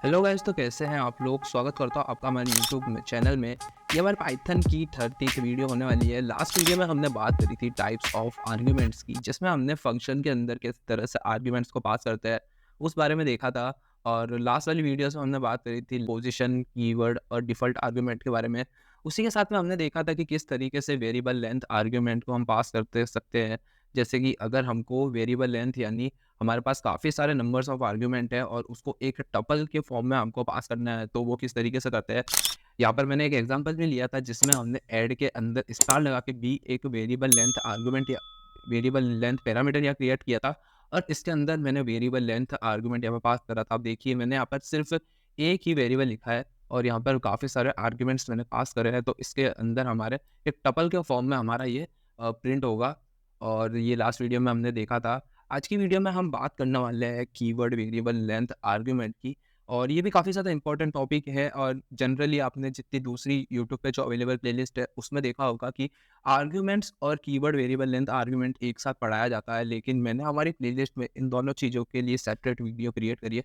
Hello guys, तो कैसे हैं आप लोग। स्वागत करता हूँ आपका हमारे यूट्यूब में चैनल में। ये हमारे पाइथन की 30th वीडियो होने वाली है। लास्ट वीडियो में हमने बात करी थी टाइप्स ऑफ आर्ग्यूमेंट्स की, जिसमें हमने फंक्शन के अंदर किस तरह से आर्ग्यूमेंट्स को पास करते हैं उस बारे में देखा था। और लास्ट वाली वीडियो में हमने बात करी थी पोजीशन, कीवर्ड और डिफ़ॉल्ट आर्ग्यूमेंट के बारे में। उसी के साथ में हमने देखा था कि किस तरीके से वेरिएबल लेंथ आर्ग्यूमेंट को हम पास करते सकते हैं। जैसे कि अगर हमको वेरिएबल लेंथ यानी हमारे पास काफ़ी सारे नंबर्स ऑफ आर्ग्यूमेंट है और उसको एक टपल के फॉर्म में हमको पास करना है, तो वो किस तरीके से करते हैं। यहाँ पर मैंने एक एग्जांपल भी लिया था जिसमें हमने ऐड के अंदर स्टार लगा के भी एक वेरिएबल लेंथ आर्गुमेंट या वेरिएबल लेंथ पैरामीटर या क्रिएट किया था। और इसके अंदर मैंने वेरिएबल लेंथ आर्गुमेंट यहाँ पर पास करा था। आप देखिए, मैंने यहाँ पर सिर्फ एक ही वेरिएबल लिखा है और यहाँ पर काफ़ी सारे आर्ग्यूमेंट्स मैंने पास करे हैं, तो इसके अंदर हमारे एक टपल के फॉर्म में हमारा ये प्रिंट होगा। और ये लास्ट वीडियो में हमने देखा था। आज की वीडियो में हम बात करने वाले हैं कीवर्ड वेरिएबल लेंथ आर्गुमेंट की। और ये भी काफ़ी ज़्यादा इंपॉर्टेंट टॉपिक है और जनरली आपने जितनी दूसरी यूट्यूब पे जो अवेलेबल प्लेलिस्ट है उसमें देखा होगा कि आर्ग्यूमेंट्स और कीवर्ड वेरिएबल लेंथ आर्गुमेंट एक साथ पढ़ाया जाता है। लेकिन मैंने हमारी प्लेलिस्ट में इन दोनों चीज़ों के लिए सेपरेट वीडियो क्रिएट करी है,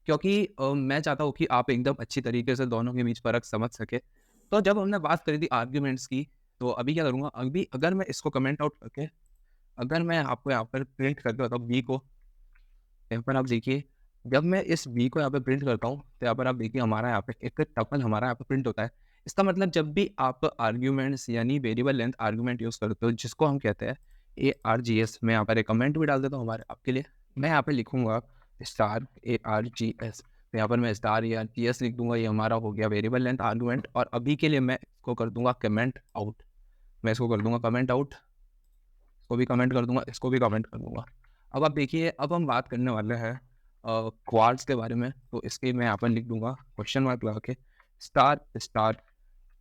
क्योंकि मैं चाहता हूँ कि आप एकदम अच्छी तरीके से दोनों के बीच फ़र्क समझ सके। तो जब हमने बात करी थी आर्ग्यूमेंट्स की, तो अभी क्या करूँगा, अभी अगर मैं इसको कमेंट आउट करके अगर मैं आपको यहाँ पर प्रिंट करके बताऊँ बी को, यहाँ पर आप देखिए, जब मैं इस बी को यहाँ पे प्रिंट करता हूँ, तो यहाँ पर आप देखिए हमारा यहाँ पे एक टपल हमारा यहाँ पे प्रिंट होता है। इसका मतलब जब भी आप आर्ग्यूमेंट्स यानी वेरिएबल लेंथ आर्ग्यूमेंट यूज़ करते हो, जिसको हम कहते हैं ARGS, मैं यहाँ पर एक कमेंट भी डाल देता हूँ हमारे आपके लिए। मैं यहाँ पे लिखूँगा स्टार ARGS, तो यहाँ पर मैं स्टार ARGS लिख दूँगा। ये हमारा हो गया वेरिएबल लेंथ आर्ग्यूमेंट और अभी के लिए मैं इसको कर दूँगा कमेंट आउट। मैं इसको कर दूँगा कमेंट आउट, इसको भी कमेंट कर दूँगा, इसको भी कमेंट कर दूँगा। अब आप देखिए, अब हम बात करने वाले हैं क्वाड्स के बारे में। तो इसके मैं यहाँ पर लिख दूँगा क्वेश्चन मार्क लगा के स्टार स्टार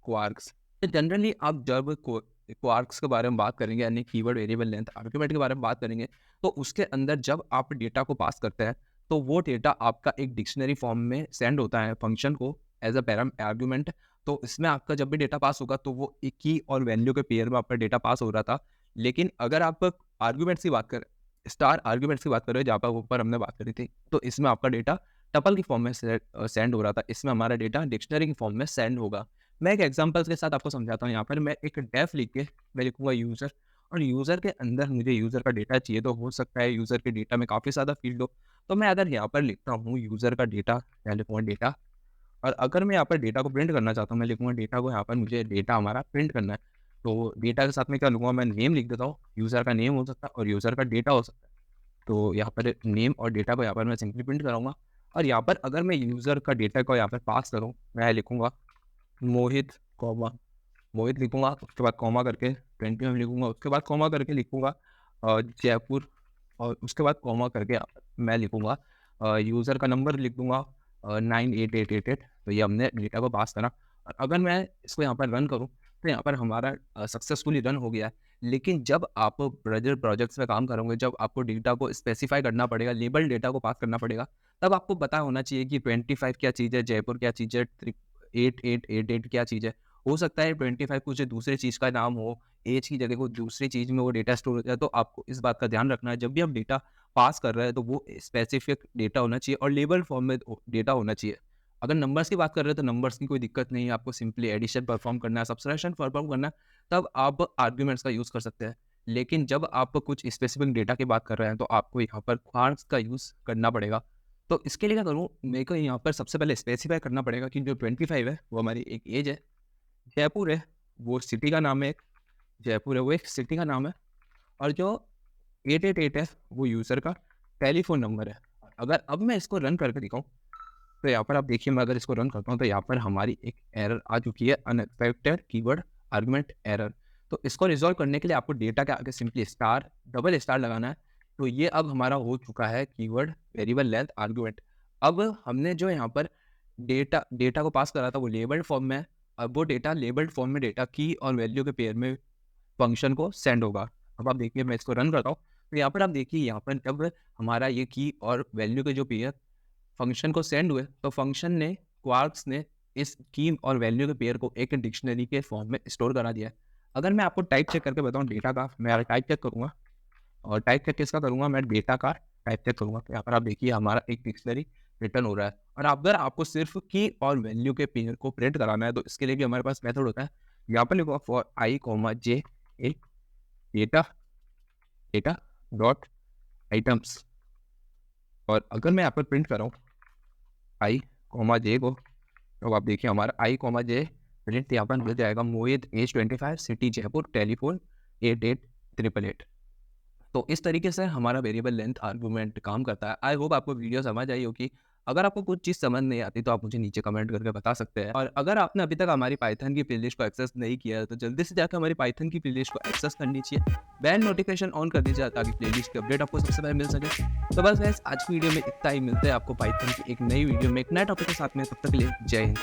क्वार्क्स। तो जनरली आप जब क्वार्क्स के बारे में बात करेंगे यानी कीवर्ड वेरिएबल लेंथ आर्गुमेंट के बारे में बात करेंगे, तो उसके अंदर जब आप डेटा को पास करते हैं, तो वो डेटा आपका एक डिक्शनरी फॉर्म में सेंड होता है फंक्शन को एज अ पैराम आर्गुमेंट। तो इसमें आपका जब भी डेटा पास होगा, तो वो एक की और वैल्यू के पेयर में आपका डेटा पास हो रहा था। लेकिन अगर आप आर्गुमेंट्स की बात करें, स्टार आर्गुमेंट्स की बात करें, जहाँ पर ऊपर हमने बात करी थी, तो इसमें आपका डेटा टपल की फॉर्म में सेंड हो रहा था। इसमें हमारा डेटा डिक्शनरी की फॉर्म में सेंड होगा। मैं एक एग्जांपल्स के साथ आपको समझाता हूँ। यहाँ पर मैं एक डेफ लिख के मैं लिखूँगा यूज़र, और यूज़र के अंदर मुझे यूज़र का डेटा चाहिए। तो हो सकता है यूज़र के डेटा में काफ़ी ज़्यादा फील्ड हो, तो मैं अगर यहाँ पर लिखता हूँ यूज़र का डेटा, मैं लिखूँगा डेटा। और अगर मैं यहाँ पर डेटा को प्रिंट करना चाहता हूँ, मैं लिखूँगा डेटा को, यहाँ पर मुझे डेटा हमारा प्रिंट करना है। तो डेटा के साथ में क्या लूँगा, मैं नेम लिख देता हूँ। यूज़र का नेम हो सकता है और यूज़र का डेटा हो सकता है। तो यहाँ पर नेम और डेटा को यहाँ पर मैं सिंपली प्रिंट कराऊँगा। और यहाँ पर अगर मैं यूज़र का डेटा को यहाँ पर पास करूँ, मैं लिखूँगा मोहित, कॉमा मोहित लिखूँगा, उसके बाद कॉमा करके 21 लिखूँगा, उसके बाद कॉमा करके लिखूँगा जयपुर, और उसके बाद कॉमा करके मैं लिखूँगा यूज़र का नंबर लिख दूँगा 98888। तो ये हमने डेटा को पास करा। और अगर मैं इसको यहाँ पर रन करूँ, तो यहाँ पर हमारा सक्सेसफुली रन हो गया है। लेकिन जब आप ब्रदर प्रोजेक्ट्स में काम करोगे, जब आपको डेटा को स्पेसिफाई करना पड़ेगा, लेबल डेटा को पास करना पड़ेगा, तब आपको पता होना चाहिए कि 25 क्या चीज़ है, जयपुर क्या चीज़ है, 8888 क्या चीज़ है। हो सकता है 25 कुछ दूसरी चीज़ का नाम हो, ऐज की जगह कोई दूसरी चीज़ में वो डेटा स्टोर हो जाए। तो आपको इस बात का ध्यान रखना है, जब भी आप डेटा पास कर रहे हैं, तो वो स्पेसिफिक डेटा होना चाहिए और लेबल्ड फॉर्म में डेटा होना चाहिए। अगर नंबर्स की बात कर रहे हैं, तो नंबर्स की कोई दिक्कत नहीं है, आपको सिंपली एडिशन परफॉर्म करना है, सब्ट्रैक्शन परफॉर्म करना है, तब आप आर्ग्यूमेंट्स का यूज़ कर सकते हैं। लेकिन जब आप कुछ स्पेसिफिक डेटा की बात कर रहे हैं, तो आपको यहाँ पर क्वार्क्स का यूज़ करना पड़ेगा। तो इसके लिए क्या करूँ, मेरे को यहाँ पर सबसे पहले स्पेसिफाई करना पड़ेगा कि जो 25 है, वो हमारी एक एज है। जयपुर है, वो सिटी का नाम है एक, जयपुर है वो एक सिटी का नाम है। और जो 888 है, वो यूज़र का टेलीफ़ोन नंबर है। अगर अब मैं इसको रन करके दिखाऊँ, तो यहाँ पर आप देखिए, मैं अगर इसको रन करता हूँ, तो यहाँ पर हमारी एक एरर आ चुकी है, अनएक्सपेक्टेड कीवर्ड आर्गुमेंट एरर। तो इसको रिज़ॉल्व करने के लिए आपको डेटा के आगे सिंपली स्टार, डबल स्टार लगाना है। तो ये अब हमारा हो चुका है कीवर्ड वेरिएबल लेंथ आर्गुमेंट। अब हमने जो यहाँ पर डेटा डेटा को पास करा था, वो लेबल्ड फॉर्म में है। अब वो डेटा लेबल्ड फॉर्म में डेटा की और वैल्यू के पेयर में फंक्शन को सेंड होगा। अब आप देखिए, मैं इसको रन करता हूँ, तो यहाँ पर आप देखिए, यहाँ पर जब हमारा ये की और वैल्यू के जो पेयर फंक्शन को सेंड हुए, तो फंक्शन ने, क्वार्क्स ने, इस की और वैल्यू के पेयर को एक डिक्शनरी के फॉर्म में स्टोर करा दिया है। अगर मैं आपको टाइप चेक करके बताऊँ डेटा का, मैं टाइप चेक करूँगा, और टाइप चेक किसका करूँगा, मैं डेटा का टाइप चेक करूँगा। तो यहाँ पर आप देखिए, हमारा एक डिक्शनरी रिटर्न हो रहा है। और अगर आपको सिर्फ की और वैल्यू के पेयर को प्रिंट कराना है तो इसके लिए भी हमारे पास मेथड होता है। यहाँ पर लिखो for I comma J A data data dot items, और अगर मैं यहाँ पर प्रिंट कर रहा हूँ आई कॉमा जे को, तो आप देखिए हमारा आई कॉमा जे प्रिंट यहाँ पर मिल जाएगा मोहित एज 25 सिटी जयपुर टेलीफोन 8888। तो इस तरीके से हमारा वेरिएबल लेंथ आर्गुमेंट काम करता है। आई होप आपको वीडियो समझ आई होगी। अगर आपको कुछ चीज़ समझ नहीं आती तो आप मुझे नीचे कमेंट करके बता सकते हैं। और अगर आपने अभी तक हमारी पाइथन की प्लेलिस्ट को एक्सेस नहीं किया है तो जल्दी से जाकर हमारी पाइथन की प्लेलिस्ट को एक्सेस कर लीजिए, बेल नोटिफिकेशन ऑन कर दीजिए ताकि प्लेलिस्ट की अपडेट आपको सबसे पहले मिल सके। तो बस गाइस आज की वीडियो में इतना ही, मिलते हैं आपको पाइथन की एक नई वीडियो में एक नए टॉपिक के साथ में। तब तक के लिए जय हिंद।